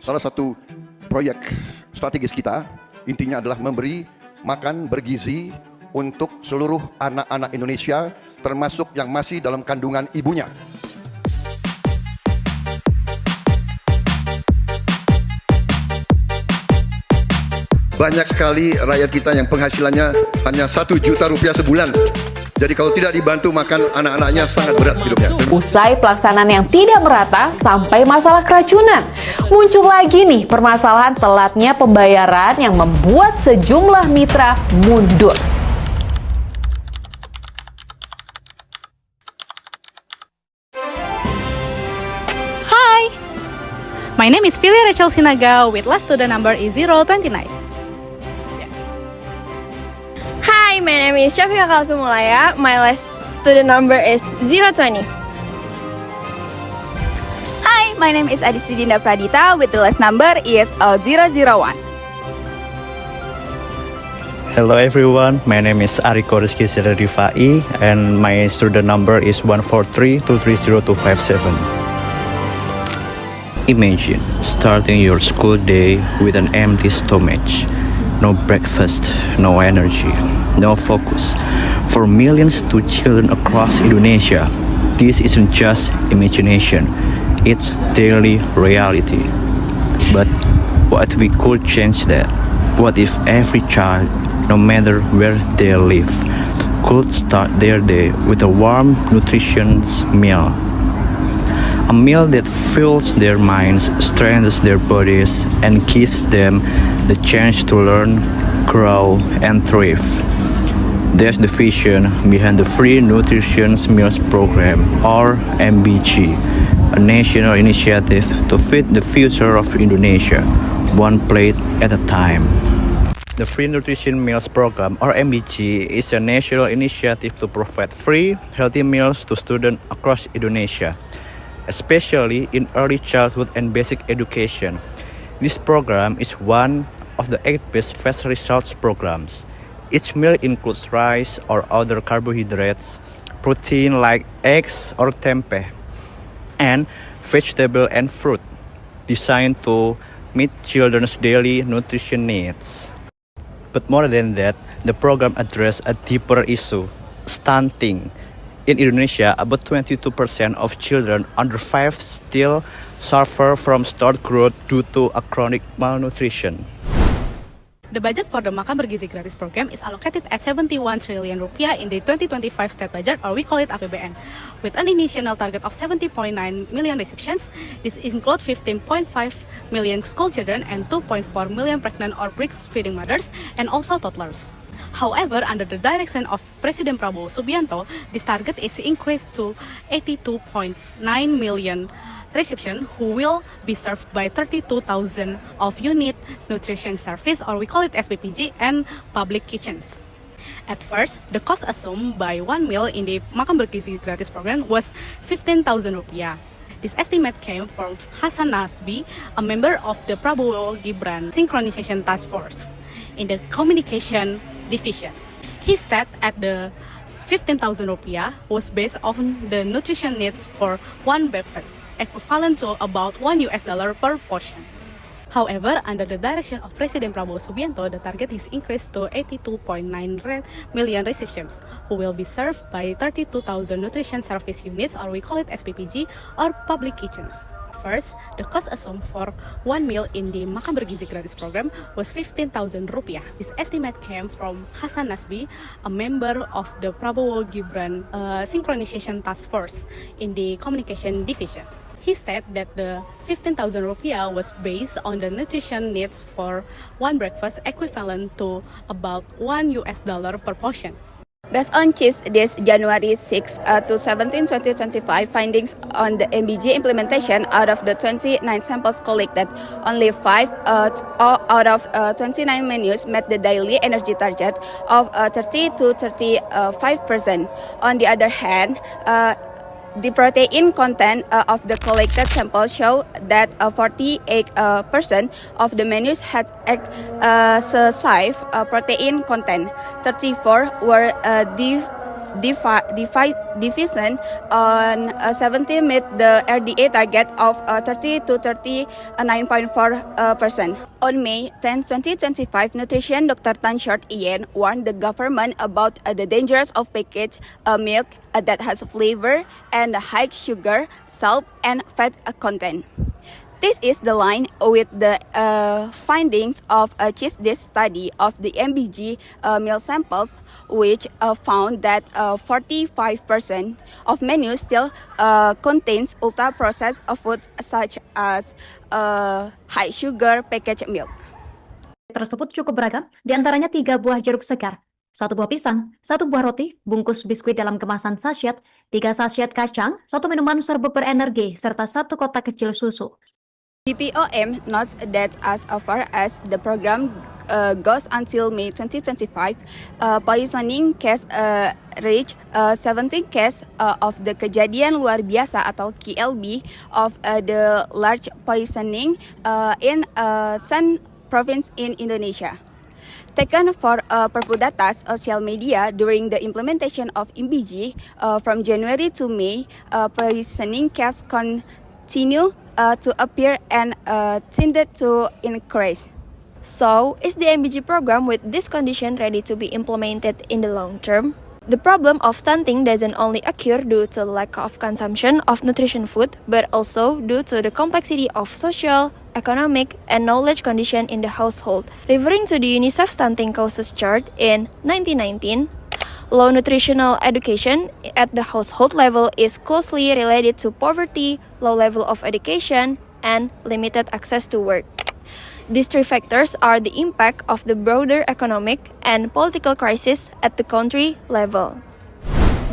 Salah satu proyek strategis kita intinya adalah memberi makan bergizi untuk seluruh anak-anak Indonesia, termasuk yang masih dalam kandungan ibunya. Banyak sekali rakyat kita yang penghasilannya hanya 1 juta rupiah sebulan. Jadi kalau tidak dibantu makan anak-anaknya sangat berat hidupnya. Usai pelaksanaan yang tidak merata sampai masalah keracunan, muncul lagi nih permasalahan telatnya pembayaran yang membuat sejumlah mitra mundur. Hi, my name is Filia Rachel Sinaga with last student number is 029. Hi, my name is Syafika Kalsumulaya. My last student number is 020. Hi, my name is Adisti Dinda Pradita with the last number is 001. Hello everyone, my name is Ariko Rizky Rifai and my student number is 143230257. Imagine starting your school day with an empty stomach. No breakfast, no energy, no focus. For millions of children across Indonesia, this isn't just imagination, it's daily reality. But what if we could change that? What if every child, no matter where they live, could start their day with a warm, nutritious meal? A meal that fills their minds, strengthens their bodies, and gives them the chance to learn, grow, and thrive. That's the vision behind the Free Nutrition Meals Program, or MBG, a national initiative to feed the future of Indonesia, one plate at a time. The Free Nutrition Meals Program, or MBG, is a national initiative to provide free, healthy meals to students across Indonesia, especially in early childhood and basic education. This program is one of the 8 best fast results programs. Each meal includes rice or other carbohydrates, protein like eggs or tempeh, and vegetable and fruit, designed to meet children's daily nutrition needs. But more than that, the program addresses a deeper issue, stunting. In Indonesia, about 22% of children under 5 still suffer from stalled growth due to a chronic malnutrition. The budget for the Makan Bergizi Gratis program is allocated at 71 trillion rupiah in the 2025 state budget, or we call it APBN. With an initial target of 70.9 million recipients, this includes 15.5 million school children and 2.4 million pregnant or breastfeeding mothers, and also toddlers. However, under the direction of President Prabowo Subianto, this target is increased to 82.9 million recipients who will be served by 32,000 of unit nutrition service, or we call it SPPG, and public kitchens. At first, the cost assumed by one meal in the Makan Bergizi Gratis program was 15,000 rupiah. This estimate came from Hasan Nasbi, a member of the Prabowo Gibran Synchronization Task Force in the communication division. He said at the 15,000 rupiah was based on the nutrition needs for one breakfast, equivalent to about $1 per portion. However, under the direction of President Prabowo Subianto, the target is increased to 82.9 million recipients who will be served by 32,000 nutrition service units, or we call it SPPG, or public kitchens. First, the cost assumed for one meal in the Makan Bergizi Gratis program was 15,000 rupiah. This estimate came from Hasan Nasbi, a member of the Prabowo Gibran Synchronization Task Force in the communication division. He said that the 15,000 rupiah was based on the nutrition needs for one breakfast, equivalent to about $1 per portion. Based on this January 6 to 17, 2025 findings on the MBG implementation, out of the 29 samples collected, only 5 out of 29 menus met the daily energy target of 30 to 35%. On the other hand, the protein content of the collected sample show that 48% of the menus had excessive protein content. 34 were division on 70 meet the RDA target of 30 to 39.4%. On May 10, 2025, nutrition Dr. Tan Short Ian warned the government about the dangers of packaged milk that has flavor and high sugar, salt, and fat content. This is the line with the findings of a cheese dish study of the MBG milk samples, which found that 45% of menus still contains ultra-processed foods such as high sugar packaged milk. Tersebut cukup beragam, diantaranya 3 buah jeruk segar, 1 buah pisang, 1 buah roti, bungkus biskuit dalam kemasan sachet, 3 sachet kacang, 1 minuman serba berenergi, serta 1 kotak kecil susu. BPOM notes that as far as the program goes until May 2025, poisoning case reached 17 case of the kejadian luar biasa atau KLB of the large poisoning in 10 provinces in Indonesia. Taken for Perpu data social media during the implementation of MBG from January to May, poisoning case continue to appear and tended to increase. So, is the MBG program with this condition ready to be implemented in the long term? The problem of stunting doesn't only occur due to lack of consumption of nutrition food, but also due to the complexity of social, economic, and knowledge condition in the household. Referring to the UNICEF stunting causes chart in 2019, low nutritional education at the household level is closely related to poverty, low level of education, and limited access to work. These 3 factors are the impact of the broader economic and political crisis at the country level.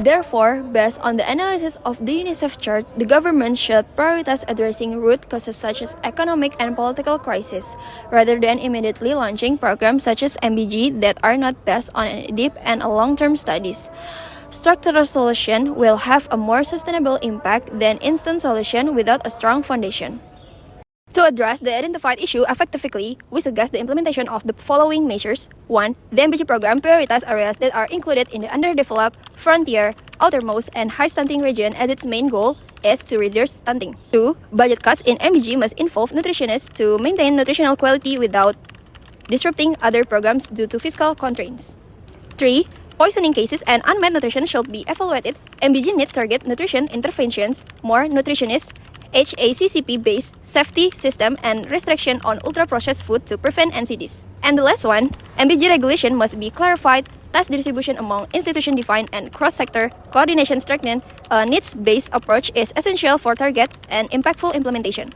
Therefore, based on the analysis of the UNICEF chart, the government should prioritize addressing root causes such as economic and political crisis, rather than immediately launching programs such as MBG that are not based on deep and long-term studies. Structural solution will have a more sustainable impact than instant solution without a strong foundation. To address the identified issue effectively, we suggest the implementation of the following measures. 1. The MBG program prioritizes areas that are included in the underdeveloped, frontier, outermost, and high stunting region as its main goal is to reduce stunting. 2. Budget cuts in MBG must involve nutritionists to maintain nutritional quality without disrupting other programs due to fiscal constraints. 3. Poisoning cases and unmet nutrition should be evaluated. MBG needs target nutrition interventions, more nutritionists, HACCP-based safety system, and restriction on ultra-processed food to prevent NCDs. And the last one, MBG regulation must be clarified, task distribution among institution-defined and cross-sector coordination strengthened. A needs-based approach is essential for target and impactful implementation.